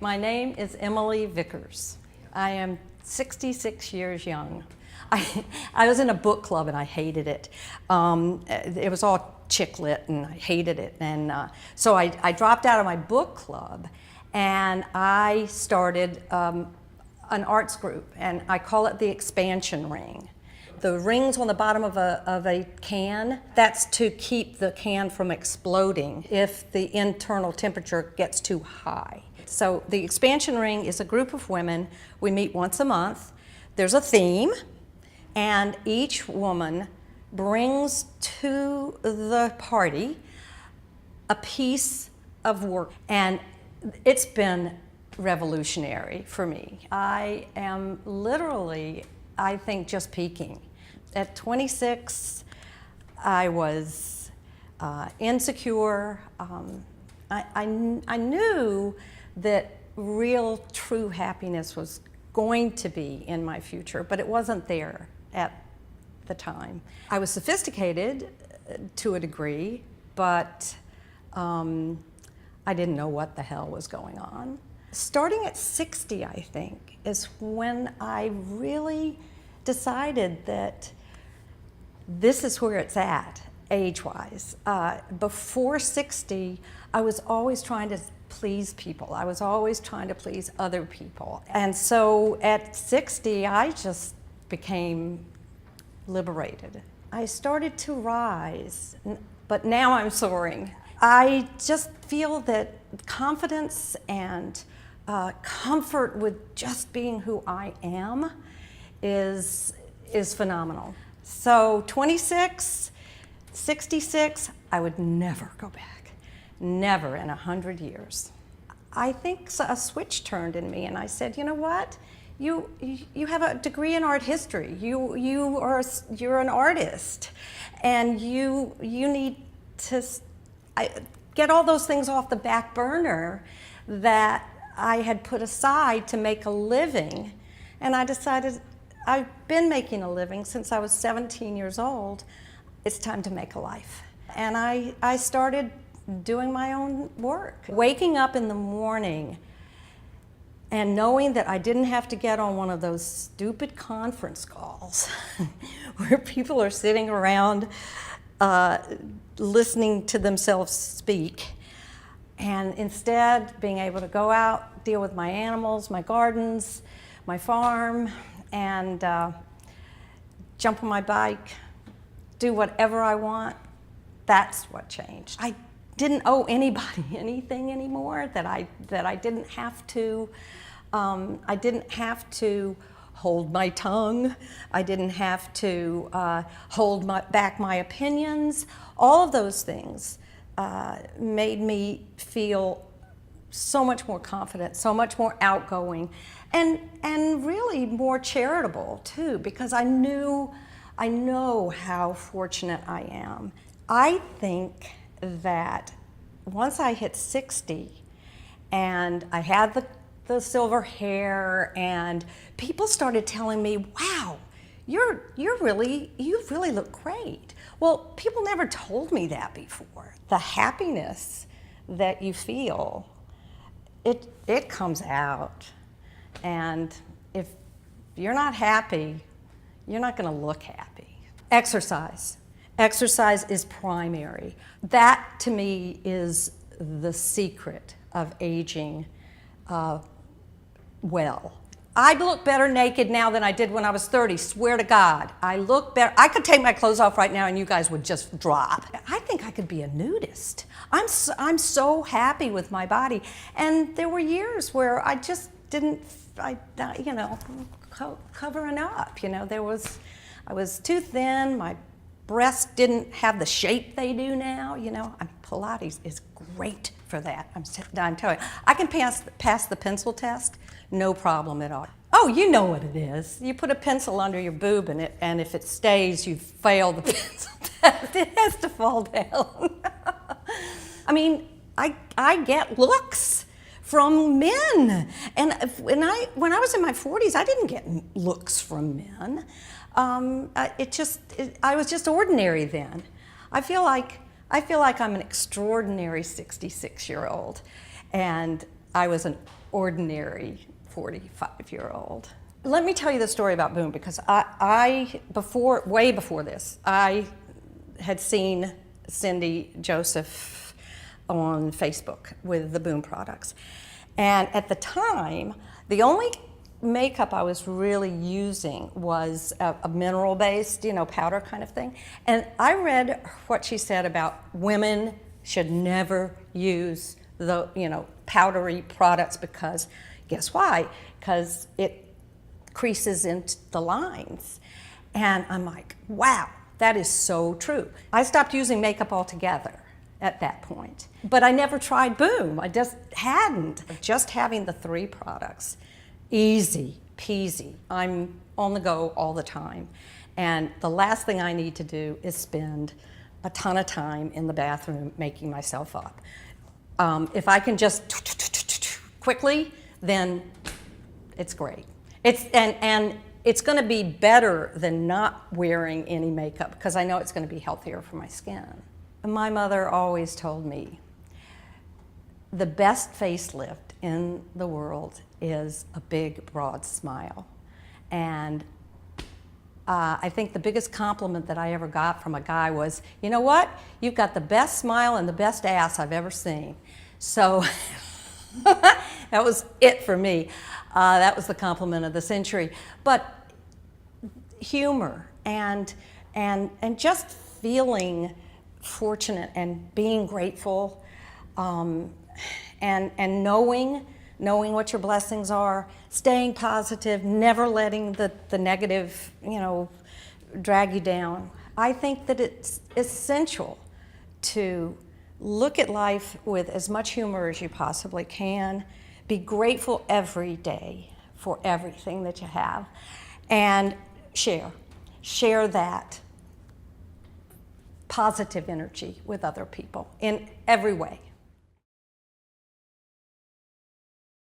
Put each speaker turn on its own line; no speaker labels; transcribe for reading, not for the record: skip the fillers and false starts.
My name is Emily Vickers. I am 66 years young. I was in a book club and I hated it. It was all chick lit and I hated it. And so I dropped out of my book club and I started an arts group, and I call it the expansion ring. The rings on the bottom of a can, that's to keep the can from exploding if the internal temperature gets too high. So the expansion ring is a group of women. We meet once a month. There's a theme, and each woman brings to the party a piece of work, and it's been revolutionary for me. I am literally, I think, just peaking. At 26, I was insecure. I knew that real, true happiness was going to be in my future, but it wasn't there at the time. I was sophisticated to a degree, but I didn't know what the hell was going on. Starting at 60, I think, is when I really decided that this is where it's at, age-wise. Before 60, I was always trying to please people. I was always trying to please other people. And so at 60, I just became liberated. I started to rise, but now I'm soaring. I just feel that confidence and comfort with just being who I am is phenomenal. So 26, 66, I would never go back. Never in 100 years. I think a switch turned in me and I said, you know what? You have a degree in art history. You're an artist, and you need to get all those things off the back burner that I had put aside to make a living. And I decided, I've been making a living since I was 17 years old. It's time to make a life. And I started doing my own work. Waking up in the morning and knowing that I didn't have to get on one of those stupid conference calls where people are sitting around listening to themselves speak, and instead being able to go out, deal with my animals, my gardens, my farm, and jump on my bike, do whatever I want. That's what changed. I didn't owe anybody anything anymore, that I didn't have to, I didn't have to hold my tongue. I didn't have to hold back my opinions. All of those things made me feel so much more confident, so much more outgoing, and really more charitable too, because I know how fortunate I am. I think that once I hit 60 and I had the silver hair, and people started telling me, wow, you really look great. Well, people never told me that before. The happiness that you feel, it comes out. And if you're not happy, you're not going to look happy. Exercise. Exercise is primary. That, to me, is the secret of aging well. I look better naked now than I did when I was 30, swear to God. I look better. I could take my clothes off right now and you guys would just drop. I think I could be a nudist. I'm so happy with my body. And there were years where I just didn't, covering up. I was too thin, my breasts didn't have the shape they do now. Pilates is great for that. I'm telling you, I can pass the pencil test, no problem at all. Oh, you know what it is. You put a pencil under your boob and if it stays, you fail the pencil test. It has to fall down. I mean, I get looks from men, and when I was in my 40s, I didn't get looks from men. I was just ordinary then. I feel like I'm an extraordinary 66-year-old, and I was an ordinary 45-year-old. Let me tell you the story about Boom, because way before this, I had seen Cindy Joseph on Facebook with the Boom products. And at the time, the only makeup I was really using was a mineral-based, powder kind of thing. And I read what she said about women should never use the, powdery products because, guess why? Because it creases into the lines. And I'm like, wow, that is so true. I stopped using makeup altogether at that point. But I never tried Boom. I just hadn't. Just having the 3 products, easy peasy. I'm on the go all the time. And the last thing I need to do is spend a ton of time in the bathroom making myself up. If I can just quickly, then it's great. And it's going to be better than not wearing any makeup because I know it's going to be healthier for my skin. My mother always told me the best facelift in the world is a big, broad smile. And I think the biggest compliment that I ever got from a guy was, you know what? You've got the best smile and the best ass I've ever seen. So that was it for me. That was the compliment of the century. But humor and just feeling fortunate and being grateful and knowing what your blessings are, staying positive, never letting the negative, drag you down. I think that it's essential to look at life with as much humor as you possibly can, be grateful every day for everything that you have, and share that positive energy with other people in every way.